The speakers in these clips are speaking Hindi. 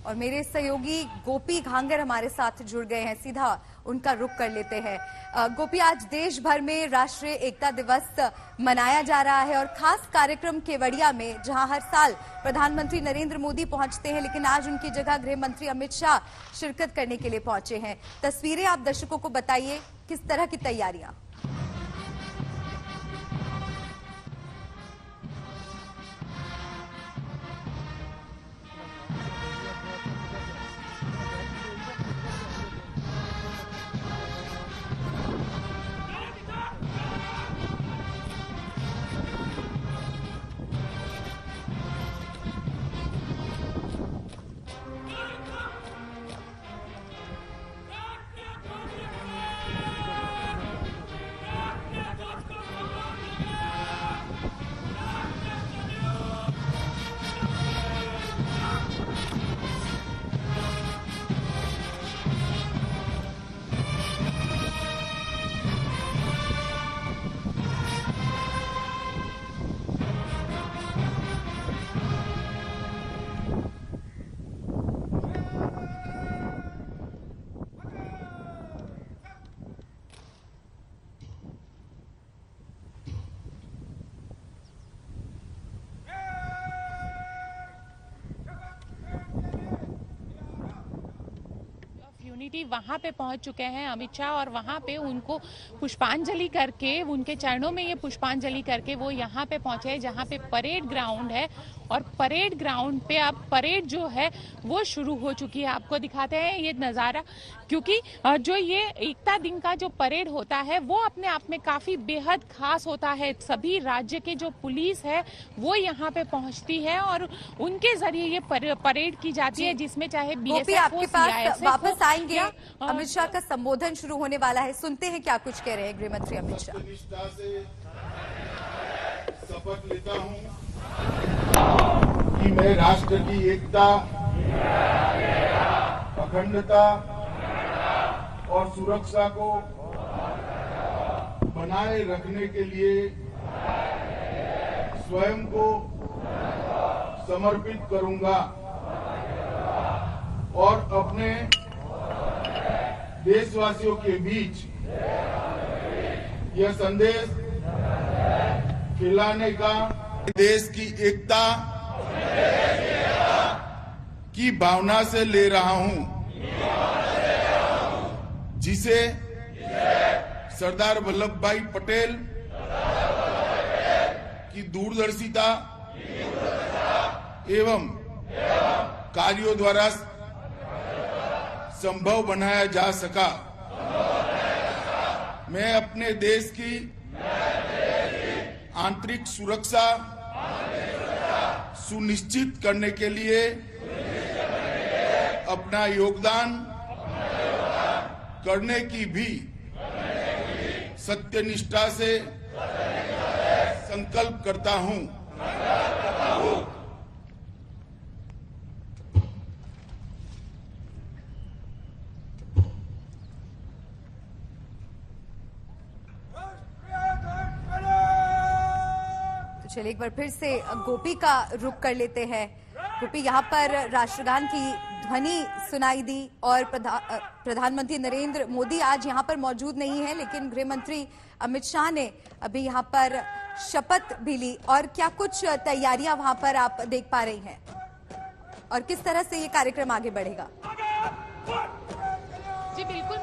और मेरे सहयोगी गोपी घांगर हमारे साथ जुड़ गए हैं, सीधा उनका रुख कर लेते हैं। गोपी, आज देश भर में राष्ट्रीय एकता दिवस मनाया जा रहा है और खास कार्यक्रम केवड़िया में, जहां हर साल प्रधानमंत्री नरेंद्र मोदी पहुंचते हैं, लेकिन आज उनकी जगह गृह मंत्री अमित शाह शिरकत करने के लिए पहुंचे हैं। तस्वीरें आप दर्शकों को बताइए, किस तरह की तैयारियां? वहां पे पहुंच चुके हैं अमित शाह और वहां पे उनको पुष्पांजलि करके, उनके चरणों में ये पुष्पांजलि करके वो यहाँ पे पहुंचे हैं जहां पे परेड ग्राउंड है। और परेड ग्राउंड पे अब परेड जो है वो शुरू हो चुकी है। आपको दिखाते हैं ये नजारा, क्योंकि जो ये एकता दिन का जो परेड होता है वो अपने आप में काफी बेहद खास होता है। सभी राज्य के जो पुलिस है वो यहाँ पे पहुंचती है और उनके जरिए ये परेड की जाती है, जिसमें चाहे बीएसएफ हो, सीआईएसएफ वापस आएंगे। अमित शाह का संबोधन शुरू होने वाला है, सुनते हैं क्या कुछ कह रहे हैं गृह मंत्री अमित शाह। शपथ लेता हूं कि मैं राष्ट्र की एकता, अखंडता और सुरक्षा को बनाए रखने के लिए स्वयं को समर्पित करूंगा और अपने देशवासियों के बीच यह संदेश फैलाने का, देश की एकता की भावना से ले रहा हूं, जिसे सरदार वल्लभ भाई पटेल की दूरदर्शिता एवं कार्यों द्वारा संभव बनाया जा सका। मैं अपने देश की आंतरिक सुरक्षा सुनिश्चित करने के लिए अपना योगदान करने की भी सत्यनिष्ठा से संकल्प करता हूं। चलिए एक बार फिर से गोपी का रुख कर लेते हैं। गोपी, यहाँ पर राष्ट्रगान की ध्वनि सुनाई दी और प्रधानमंत्री नरेंद्र मोदी आज यहाँ पर मौजूद नहीं है, लेकिन गृह मंत्री अमित शाह ने अभी यहाँ पर शपथ भी ली। और क्या कुछ तैयारियां वहां पर आप देख पा रही हैं और किस तरह से ये कार्यक्रम आगे बढ़ेगा? जी बिल्कुल,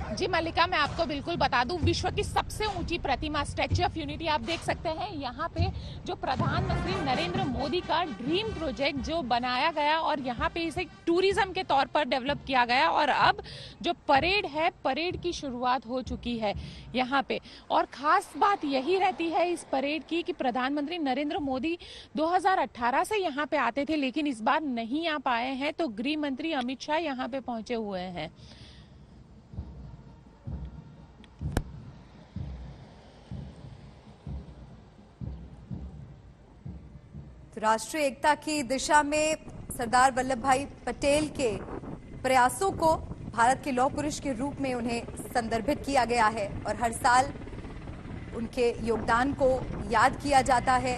जी मल्लिका, मैं आपको बिल्कुल बता दूं, विश्व की सबसे ऊंची प्रतिमा स्टैच्यू ऑफ यूनिटी आप देख सकते हैं। यहाँ पे जो प्रधानमंत्री नरेंद्र मोदी का ड्रीम प्रोजेक्ट जो बनाया गया और यहाँ पे इसे टूरिज्म के तौर पर डेवलप किया गया और अब जो परेड है, परेड की शुरुआत हो चुकी है यहाँ पे। और खास बात यही रहती है इस परेड की कि प्रधानमंत्री नरेंद्र मोदी 2018 से यहाँ पे आते थे, लेकिन इस बार नहीं आ पाए हैं, तो गृह मंत्री अमित शाह यहाँ पे पहुंचे हुए हैं। राष्ट्रीय एकता की दिशा में सरदार वल्लभ भाई पटेल के प्रयासों को भारत के लौह पुरुष के रूप में उन्हें संदर्भित किया गया है और हर साल उनके योगदान को याद किया जाता है।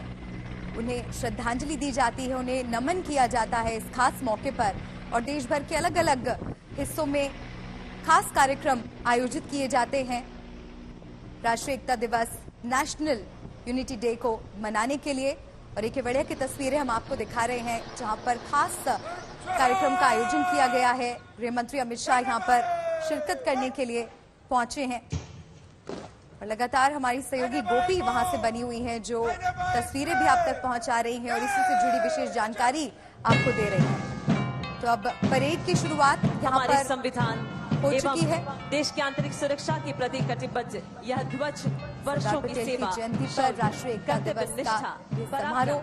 उन्हें श्रद्धांजलि दी जाती है, उन्हें नमन किया जाता है इस खास मौके पर। और देश भर के अलग अलग हिस्सों में खास कार्यक्रम आयोजित किए जाते हैं राष्ट्रीय एकता दिवस, नेशनल यूनिटी डे को मनाने के लिए। और एक केवड़िया की तस्वीरें हम आपको दिखा रहे हैं जहां पर खास कार्यक्रम का आयोजन किया गया है। गृह मंत्री अमित शाह यहां पर शिरकत करने के लिए पहुंचे हैं और लगातार हमारी सहयोगी गोपी वहां से बनी हुई हैं जो तस्वीरें भी आप तक पहुंचा रही हैं और इसी से जुड़ी विशेष जानकारी आपको दे रही हैं। तो अब परेड की शुरुआत यहां पर संविधान हो चुकी है। देश की आंतरिक सुरक्षा के प्रति कटिबद्ध यह ध्वज वर्षों की सेवा, जयंती पर राष्ट्रीय एकता दिवस का समारोह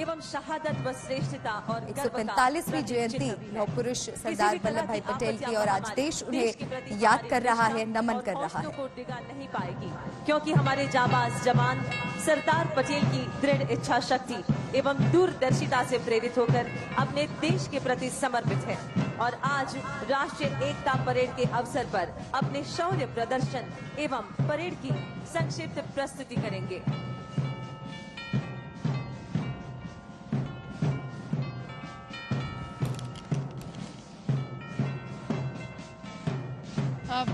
एवं शहादत व श्रेष्ठता और 145वीं जयंती लौह पुरुष सरदार वल्लभ भाई पटेल की और आज देश उन्हें याद कर रहा है, नमन कर रहा है। को डिगा नहीं पाएगी क्योंकि हमारे जाबाज जवान सरदार पटेल की दृढ़ इच्छा शक्ति एवं दूरदर्शिता से प्रेरित होकर अपने देश के प्रति समर्पित है और आज राष्ट्रीय एकता परेड के अवसर पर अपने शौर्य प्रदर्शन एवं परेड की संक्षिप्त प्रस्तुति करेंगे।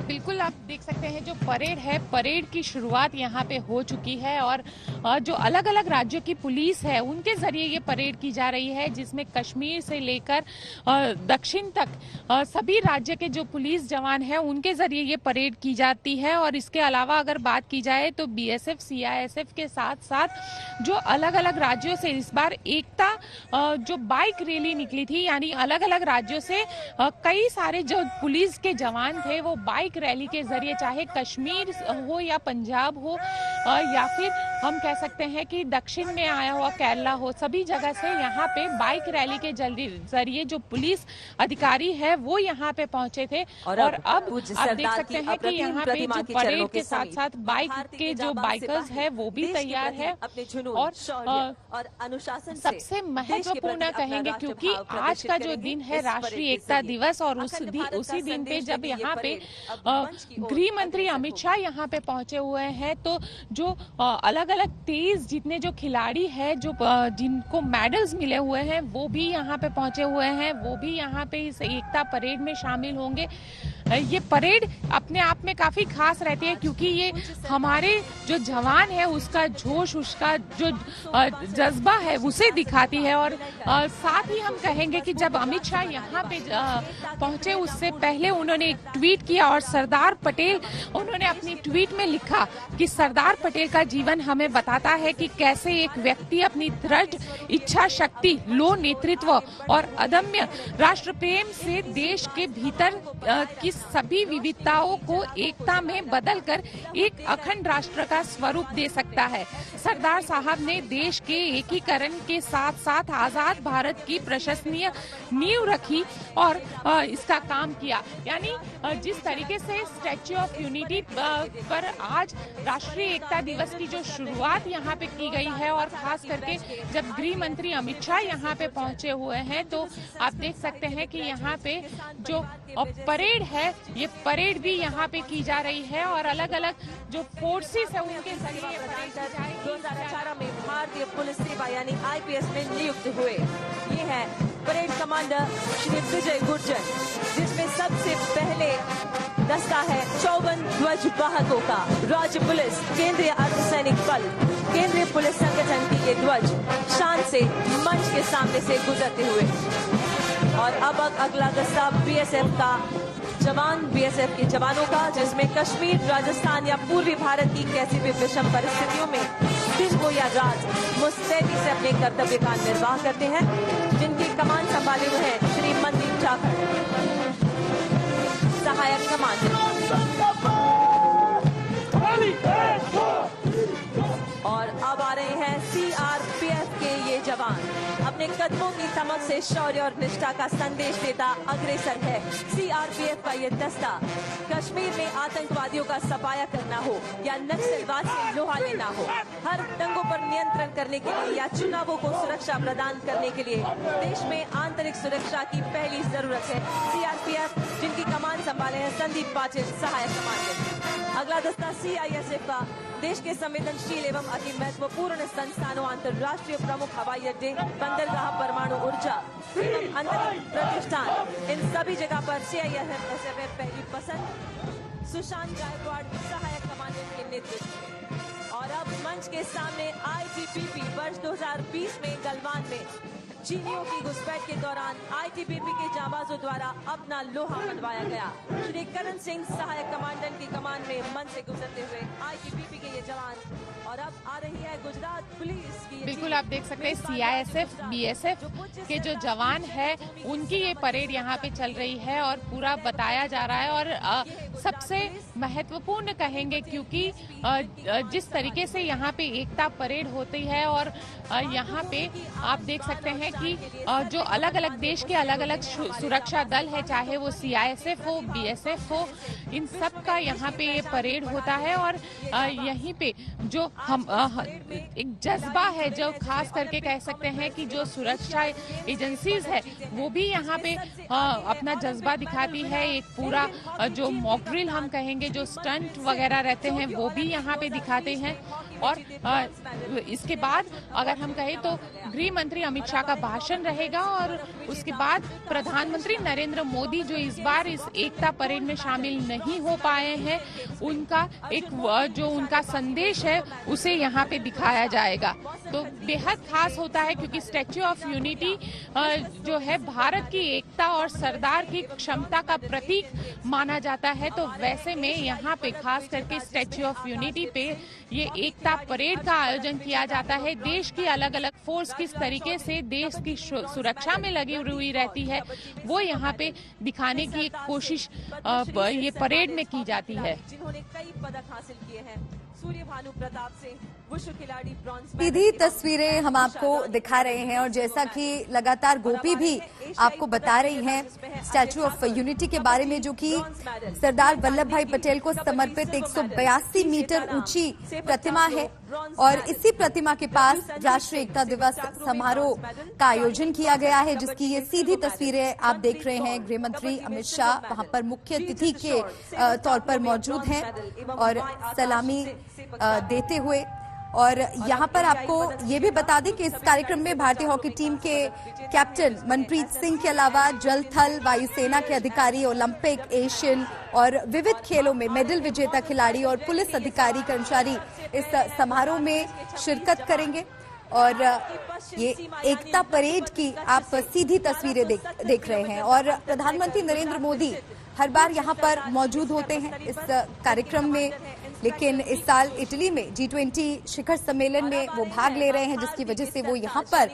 बिल्कुल आप देख सकते हैं जो परेड है, परेड की शुरुआत यहाँ पे हो चुकी है और जो अलग अलग राज्यों की पुलिस है उनके जरिए ये परेड की जा रही है जिसमें कश्मीर से लेकर दक्षिण तक सभी राज्य के जो पुलिस जवान हैं उनके जरिए ये परेड की जाती है। और इसके अलावा अगर बात की जाए तो बीएसएफ, सीआईएसएफ के साथ साथ जो अलग अलग राज्यों से इस बार एकता जो बाइक रैली निकली थी, यानी अलग अलग राज्यों से कई सारे जो पुलिस के जवान थे वो बाइक रैली के जरिए, चाहे कश्मीर हो या पंजाब हो या फिर हम कह सकते हैं कि दक्षिण में आया हुआ केरला हो, सभी जगह से यहाँ पे बाइक रैली के जरिए जो पुलिस अधिकारी है वो यहाँ पे पहुंचे थे। और अब आप देख सकते हैं कि यहाँ पे जो परेड के साथ साथ बाइक के जो बाइकर्स है वो भी तैयार है और अनुशासन सबसे महत्वपूर्ण कहेंगे क्योंकि आज का जो दिन है राष्ट्रीय एकता दिवस और उसी दिन पे जब यहाँ पे गृह मंत्री अमित शाह यहाँ पे पहुंचे हुए हैं तो जो अलग अलग तेज जितने जो खिलाड़ी हैं जो जिनको मेडल्स मिले हुए हैं वो भी यहाँ पे पहुंचे हुए हैं, वो भी यहाँ पे इस एकता परेड में शामिल होंगे। ये परेड अपने आप में काफी खास रहती है क्योंकि ये हमारे जो जवान है उसका जोश, उसका जो जज्बा है उसे दिखाती है। और साथ ही हम कहेंगे कि जब अमित शाह यहाँ पे पहुंचे उससे पहले उन्होंने एक ट्वीट किया और सरदार पटेल, उन्होंने अपनी ट्वीट में लिखा कि सरदार पटेल का जीवन हमें बताता है कि कैसे एक व्यक्ति अपनी दृढ़ इच्छा शक्ति, लो नेतृत्व और अदम्य राष्ट्र प्रेम से देश के भीतर की सभी विविधताओं को एकता में बदलकर एक अखंड राष्ट्र का स्वरूप दे सकता है। सरदार साहब ने देश के एकीकरण के साथ साथ आजाद भारत की प्रशंसनीय नींव रखी और इसका काम किया। यानी जिस तरीके से स्टैच्यू ऑफ यूनिटी पर आज राष्ट्रीय एकता दिवस की जो शुरुआत यहाँ पे की गई है और खास करके जब गृह मंत्री अमित शाह यहाँ पे पहुंचे हुए हैं तो आप देख सकते हैं कि यहाँ पे जो परेड है ये परेड भी यहाँ पे की जा रही है और अलग अलग जो फोर्सेस है उनके जरिए 2018 में भारतीय पुलिस सेवा यानी आईपीएस में नियुक्त हुए। ये है परेड कमांडर श्री विजय गुर्जर, जिसमें सबसे पहले दस्ता है 54 ध्वज वाहकों का। राज्य पुलिस, केंद्रीय अर्धसैनिक बल, केंद्रीय पुलिस संगठन की ये ध्वज शान से मंच के सामने से गुजरते हुए। और अब अगला दस्ता बीएसएफ का जवान, बीएसएफ के जवानों का, जिसमें कश्मीर, राजस्थान या पूर्वी भारत की कैसी भी विषम परिस्थितियों में दिन हो या रात मुस्तैदी से अपने कर्तव्य का निर्वाह करते हैं, जिनकी कमान संभाले हुए हैं श्री मनदीप ठाकुर, सहायक कमांडर। और अब आ रहे हैं सीआरपीएफ के ये जवान, अपने कदमों की चमक से शौर्य और निष्ठा का संदेश देता अग्रसर है। सीआरपीएफ का ये दस्ता कश्मीर में आतंकवादियों का सफाया करना हो या नक्सलवाद से लोहा लेना हो, हर दंगों पर नियंत्रण करने के लिए या चुनावों को सुरक्षा प्रदान करने के लिए देश में आंतरिक सुरक्षा की पहली जरूरत है। सीआरपीएफ जिनकी कमान संभाले हैं संदीप पाटिल, सहायक कमांडर। अगला दस्ता CISF का देश के संवेदनशील एवं अति महत्वपूर्ण संस्थानों, अंतर्राष्ट्रीय प्रमुख हवाई अड्डे, बंदरगाह, परमाणु ऊर्जा एवं अंतरिक्ष प्रतिष्ठान, इन सभी जगह पर CISF पहली पसंद सुशांत गायकवाड़ सहायक कमांडेंट के नेतृत्व में। और अब मंच के सामने ITBP वर्ष 2020 में गलवान में चीनियों की घुसपैठ के दौरान ITBP के जाबाजों द्वारा अपना लोहा मनवाया गया। श्री करण सिंह सहायक कमांडेंट की कमान में मंच से गुजरते हुए ITBP के ये जवान। और अब आ रही है गुजरात पुलिस की। बिल्कुल आप देख सकते हैं CISF BSF के जो जवान है उनकी ये परेड यहाँ पे चल रही है और पूरा बताया जा रहा है। और सबसे महत्वपूर्ण कहेंगे क्योंकि जिस तरीके से यहाँ पे एकता परेड होती है और यहाँ पे आप देख सकते हैं कि जो अलग अलग देश के अलग अलग सुरक्षा दल है, चाहे वो CISF हो, BSF हो, इन सब का यहाँ पे ये परेड होता है। और यहीं पे जो हम एक जज्बा है, जो खास करके कह सकते हैं कि जो सुरक्षा एजेंसीज है वो भी यहाँ पे अपना जज्बा दिखाती है। एक पूरा जो मॉक ड्रिल हम कहेंगे, जो स्टंट वगैरह रहते हैं वो भी यहाँ पे दिखाते हैं। और इसके बाद अगर हम कहें तो गृह मंत्री अमित शाह का भाषण रहेगा और उसके बाद प्रधानमंत्री नरेंद्र मोदी जो इस बार इस एकता परेड में शामिल नहीं हो पाए हैं, उनका एक जो उनका संदेश है उसे यहाँ पे दिखाया जाएगा। तो बेहद खास होता है क्योंकि स्टैच्यू ऑफ यूनिटी जो है भारत की एकता और सरदार की क्षमता का प्रतीक माना जाता है। तो वैसे में यहाँ पे खास करके स्टैच्यू ऑफ यूनिटी पे ये एकता परेड का आयोजन किया जाता है। देश की अलग अलग फोर्स किस तरीके से देश की सुरक्षा में लगी हुई रहती है वो यहाँ पे दिखाने की एक कोशिश ये परेड में की जाती है। जिन्होंने कई पदक हासिल किए हैं, सूर्य भानु प्रताप से विश्व खिलाड़ी ब्रॉन्ज। सीधी तस्वीरें हम आपको दिखा रहे हैं और जैसा कि लगातार गोपी भी आपको बता रही हैं स्टैच्यू ऑफ यूनिटी के बारे में, जो कि सरदार वल्लभ भाई पटेल को समर्पित 182 मीटर ऊंची प्रतिमा है। और इसी प्रतिमा के पास राष्ट्रीय एकता दिवस समारोह का आयोजन किया गया है, जिसकी ये सीधी तस्वीरें आप देख रहे हैं। गृह मंत्री अमित शाह वहां पर मुख्य अतिथि के तौर पर मौजूद हैं और सलामी देते हुए। और यहाँ पर आपको ये भी बता दें कि इस कार्यक्रम में भारतीय हॉकी टीम के कैप्टन मनप्रीत सिंह के अलावा जल थल वायुसेना के अधिकारी, ओलंपिक, एशियन और विविध खेलों में मेडल विजेता खिलाड़ी और पुलिस अधिकारी कर्मचारी इस समारोह में शिरकत करेंगे। और ये एकता परेड की आप सीधी तस्वीरें देख रहे हैं। और प्रधानमंत्री नरेंद्र मोदी हर बार यहाँ पर मौजूद होते हैं इस कार्यक्रम में, लेकिन इस साल इटली में G20 शिखर सम्मेलन में वो भाग ले रहे हैं, जिसकी वजह से वो यहाँ पर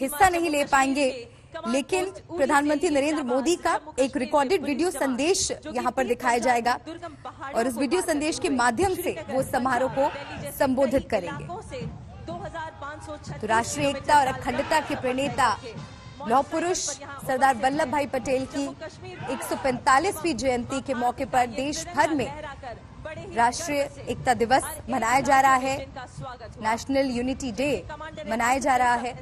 हिस्सा नहीं ले पाएंगे। लेकिन प्रधानमंत्री नरेंद्र मोदी का एक रिकॉर्डेड वीडियो संदेश यहाँ पर दिखाया जाएगा और इस वीडियो संदेश के माध्यम से वो समारोह को संबोधित करेंगे। तो राष्ट्रीय एकता और अखंडता के प्रणेता लौह पुरुष सरदार वल्लभ भाई पटेल की 145वीं जयंती के मौके पर देश भर में राष्ट्रीय एकता दिवस मनाया जा रहा है, नेशनल यूनिटी डे मनाया जा रहा है।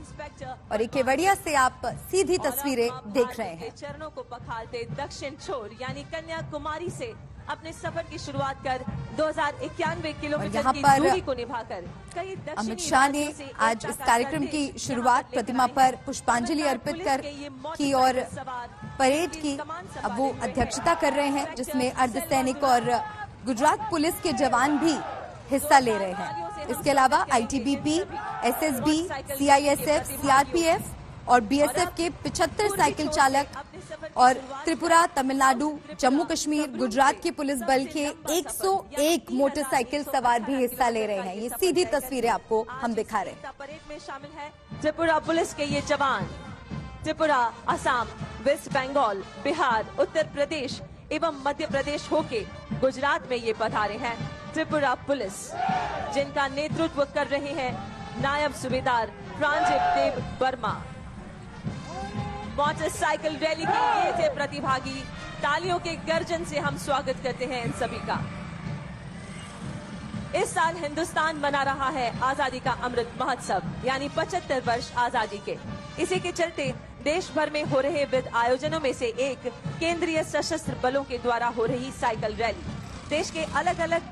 और एक केवड़िया से आप सीधी तस्वीरें देख रहे हैं। चरणों को पखालते दक्षिण छोर यानी कन्याकुमारी से अपने सफर की शुरुआत कर 2091 किलोमीटर की दूरी को निभाकर कई अमित शाह ने आज इस कार्यक्रम की शुरुआत प्रतिमा पर पुष्पांजलि अर्पित कर की और परेड की अब वो अध्यक्षता कर रहे हैं, जिसमें अर्धसैनिक और गुजरात पुलिस के जवान भी हिस्सा ले रहे हैं। इसके अलावा ITBP, SSB, CISF, CRPF और BSF के 75 साइकिल चालक और त्रिपुरा, तमिलनाडु, जम्मू कश्मीर, गुजरात के पुलिस बल के 101 मोटरसाइकिल सवार भी हिस्सा ले रहे हैं। ये सीधी तस्वीरें आपको हम दिखा रहे हैं। परेड में शामिल है त्रिपुरा पुलिस के ये जवान। त्रिपुरा, असम, वेस्ट बंगाल, बिहार, उत्तर प्रदेश एवं मध्य प्रदेश होके गुजरात में ये पधारे हैं त्रिपुरा पुलिस, जिनका नेतृत्व कर रहे हैं नायब सूबेदार प्रांजित देव वर्मा। मोटरसाइकिल रैली के ये थे प्रतिभागी। तालियों के गर्जन से हम स्वागत करते हैं इन सभी का। इस साल हिंदुस्तान मना रहा है आजादी का अमृत महोत्सव यानी 75 वर्ष आजादी के। इसी के चलते देश भर में हो रहे विविध आयोजनों में से एक केंद्रीय सशस्त्र बलों के द्वारा हो रही साइकिल रैली। देश के अलग अलग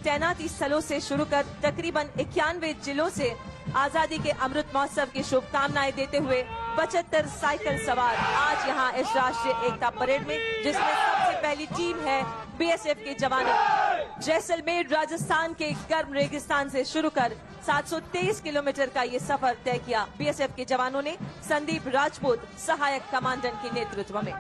तैनाती स्थलों से शुरू कर तकरीबन 91 जिलों से आजादी के अमृत महोत्सव की शुभकामनाएं देते हुए 75 साइकिल सवार आज यहाँ इस राष्ट्रीय एकता परेड में, जिसमें सबसे पहली टीम है बीएसएफ के जवानों। जैसलमेर राजस्थान के गर्म रेगिस्तान से शुरू कर 723 किलोमीटर का ये सफर तय किया बीएसएफ के जवानों ने संदीप राजपूत सहायक कमांडेंट के नेतृत्व में।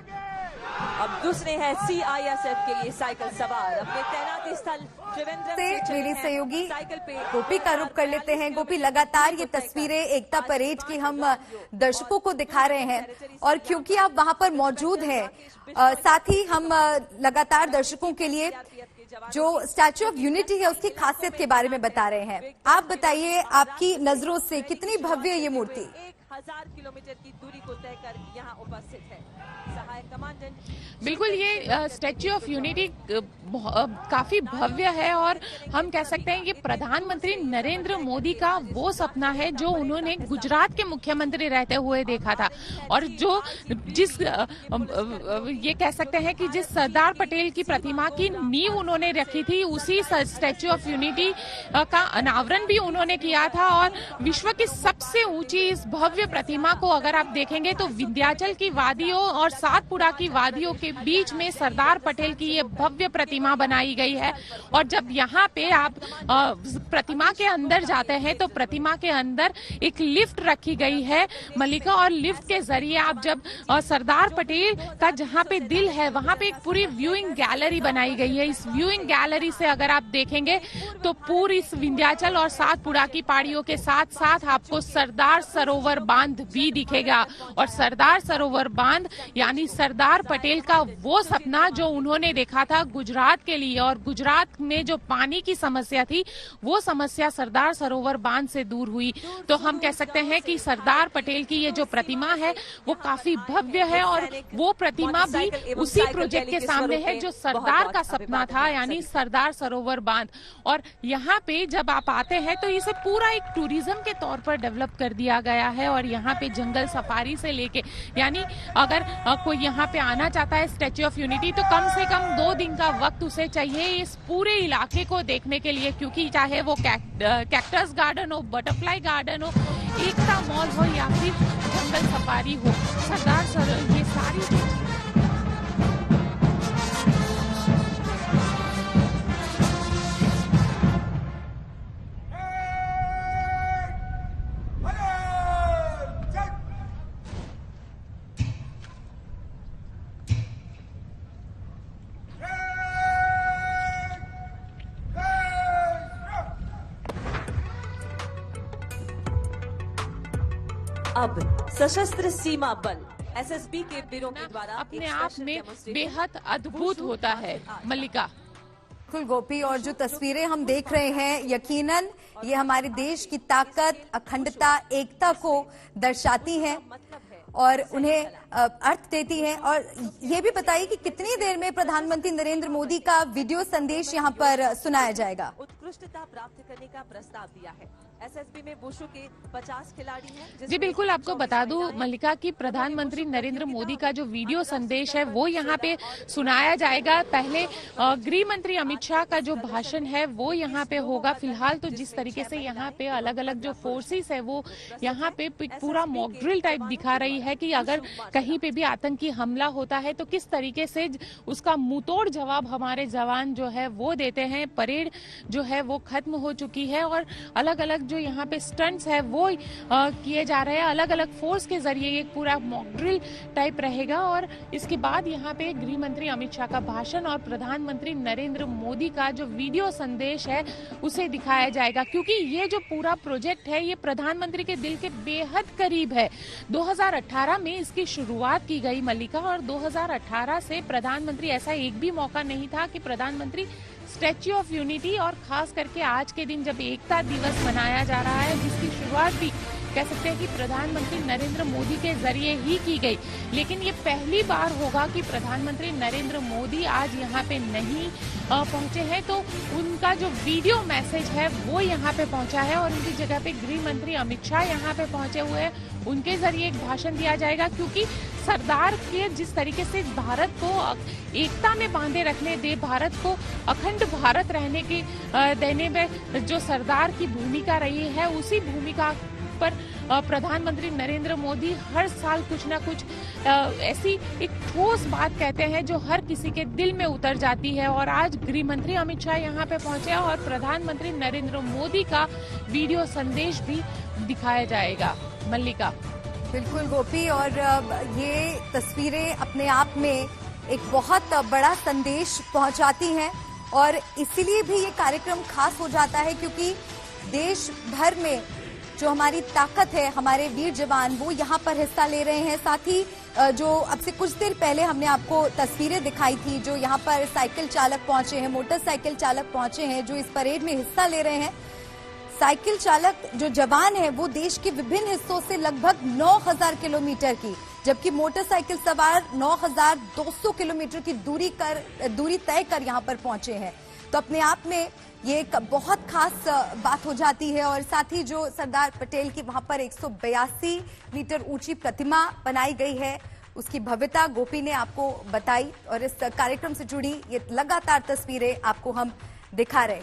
अब दूसरे हैं सीआईएसएफ के ये साइकिल सवार अपने तैनाती स्थल त्रिवेंद्रम से चले मेरी हैं सहयोगी साइकिल पे। गोपी का रुख कर लेते हैं। गोपी, लगातार ये तस्वीरें एकता परेड की हम दर्शकों को दिखा रहे हैं और क्योंकि आप वहां पर मौजूद हैं, साथ ही हम लगातार दर्शकों के लिए जो स्टैच्यू ऑफ यूनिटी है उसकी खासियत के बारे में बता रहे हैं। आप बताइए, आपकी नजरों से कितनी भव्य ये मूर्ति? 1000 किलोमीटर की दूरी को तय कर यहाँ उपस्थित है सहायक कमांडेंट। बिल्कुल, ये स्टैच्यू ऑफ यूनिटी काफी भव्य है और हम कह सकते हैं कि प्रधानमंत्री नरेंद्र मोदी का वो सपना है जो उन्होंने गुजरात के मुख्यमंत्री रहते हुए देखा था और जो ये कह सकते हैं कि जिस सरदार पटेल की प्रतिमा की नींव उन्होंने रखी थी, उसी स्टैच्यू ऑफ यूनिटी का अनावरण भी उन्होंने किया था। और विश्व की सबसे ऊंची इस भव्य प्रतिमा को अगर आप देखेंगे तो विंध्याचल की वादियों और सातपुड़ा की वादियों के बीच में सरदार पटेल की ये भव्य प्रतिमा बनाई गई है। और जब यहाँ पे आप प्रतिमा के अंदर जाते हैं तो प्रतिमा के अंदर एक लिफ्ट रखी गई है मल्लिका, और लिफ्ट के जरिए आप जब सरदार पटेल का जहाँ पे दिल है वहां पे एक पूरी व्यूइंग गैलरी बनाई गई है। इस व्यूइंग गैलरी से अगर आप देखेंगे तो पूरी विंध्याचल और सातपुड़ा की पहाड़ियों के साथ साथ आपको सरदार सरोवर बांध भी दिखेगा। और सरदार सरोवर बांध यानी सरदार पटेल का वो सपना जो उन्होंने देखा था गुजरात के लिए, और गुजरात में जो पानी की समस्या थी वो समस्या सरदार सरोवर बांध से दूर हुई। तो हम कह सकते हैं कि सरदार पटेल की ये जो प्रतिमा है वो काफी भव्य है और वो प्रतिमा भी उसी प्रोजेक्ट के सामने है जो सरदार का सपना था, यानी सरदार सरोवर बांध। और यहाँ पे जब आप आते हैं तो इसे पूरा एक टूरिज्म के तौर पर डेवलप कर दिया गया है और यहाँ पे जंगल सफारी से लेके, यानी अगर कोई यहाँ पे आना चाहता है स्टैच्यू ऑफ यूनिटी तो कम से कम 2 दिन का वक्त उसे चाहिए इस पूरे इलाके को देखने के लिए, क्योंकि चाहे वो कैक्टस गार्डन हो, बटरफ्लाई गार्डन हो, एकता मॉल हो या फिर जंगल सफारी हो, सरदार सरोवर, ये सारी चीजें। अब सशस्त्र सीमा बल एसएसबी के वीरों के द्वारा अपने आप में बेहद अद्भुत होता है मल्लिका। बिल्कुल गोपी, और जो तस्वीरें हम देख रहे हैं यकीनन ये हमारे देश की ताकत, अखंडता, एकता को दर्शाती हैं और उन्हें अर्थ देती हैं। और ये भी बताइए कि कितनी देर में प्रधानमंत्री नरेंद्र मोदी का वीडियो संदेश यहाँ पर सुनाया जाएगा? उत्कृष्टता प्राप्त करने का प्रस्ताव दिया है। एसएसबी में वुशु के 50 खिलाड़ी हैं। जी बिल्कुल, आपको बता दूं मल्लिका कि प्रधानमंत्री नरेंद्र मोदी का जो वीडियो संदेश है वो यहाँ पे सुनाया जाएगा। पहले गृह मंत्री अमित शाह का जो भाषण है वो यहाँ पे होगा। फिलहाल तो जिस तरीके से यहाँ पे अलग अलग जो फोर्सेस है वो यहाँ पे पूरा मॉक ड्रिल टाइप दिखा रही है कि अगर कहीं पे भी आतंकी हमला होता है तो किस तरीके से उसका मुंहतोड़ जवाब हमारे जवान जो है वो देते हैं। परेड जो है वो खत्म हो चुकी है और अलग अलग जो यहाँ पे स्टंट्स है वो किए जा रहे हैं। अलग अलग फोर्स के जरिए एक पूरा मॉक ड्रिल टाइप रहेगा और इसके बाद यहाँ पे गृह मंत्री अमित शाह का भाषण और प्रधानमंत्री नरेंद्र मोदी का जो वीडियो संदेश है उसे दिखाया जाएगा, क्योंकि ये जो पूरा प्रोजेक्ट है ये प्रधानमंत्री के दिल के बेहद करीब है। 2018 में इसकी शुरुआत की गई मल्लिका, और 2018 से प्रधानमंत्री, ऐसा एक भी मौका नहीं था कि प्रधानमंत्री स्टैच्यू ऑफ यूनिटी और खास करके आज के दिन जब एकता दिवस मनाया जा रहा है जिसकी शुरुआत भी कह सकते हैं कि प्रधानमंत्री नरेंद्र मोदी के जरिए ही की गई। लेकिन ये पहली बार होगा कि प्रधानमंत्री नरेंद्र मोदी आज यहाँ पे नहीं पहुंचे हैं, तो उनका जो वीडियो मैसेज है वो यहाँ पे पहुंचा है और उनकी जगह पे गृह मंत्री अमित शाह यहाँ पे पहुंचे हुए हैं। उनके जरिए एक भाषण दिया जाएगा, क्योंकि सरदार के जिस तरीके से भारत को एकता में बांधे रखने दे, भारत को अखंड भारत रहने के देने में जो सरदार की भूमिका रही है, उसी भूमिका पर प्रधानमंत्री नरेंद्र मोदी हर साल कुछ ना कुछ ऐसी एक ठोस बात कहते हैं जो हर किसी के दिल में उतर जाती है। और आज गृह मंत्री अमित शाह यहाँ पे पहुंचे और प्रधानमंत्री नरेंद्र मोदी का वीडियो संदेश भी दिखाया जाएगा। मल्लिका। बिल्कुल गोपी, और ये तस्वीरें अपने आप में एक बहुत बड़ा संदेश पहुंचाती हैं और इसीलिए भी ये कार्यक्रम खास हो जाता है, क्योंकि देश भर में जो हमारी ताकत है, हमारे वीर जवान, वो यहाँ पर हिस्सा ले रहे हैं। साथ ही जो अब से कुछ देर पहले हमने आपको तस्वीरें दिखाई थी, जो यहाँ पर साइकिल चालक पहुंचे हैं, मोटरसाइकिल चालक पहुंचे हैं, जो इस परेड में हिस्सा ले रहे हैं। साइकिल चालक जो जवान है वो देश के विभिन्न हिस्सों से लगभग 9000 किलोमीटर की, जबकि मोटरसाइकिल सवार 9200 किलोमीटर की दूरी तय कर यहाँ पर पहुंचे हैं। तो अपने आप में ये एक बहुत खास बात हो जाती है। और साथ ही जो सरदार पटेल की वहां पर 182 मीटर ऊंची प्रतिमा बनाई गई है, उसकी भव्यता गोपी ने आपको बताई और इस कार्यक्रम से जुड़ी ये लगातार तस्वीरें आपको हम दिखा रहे हैं।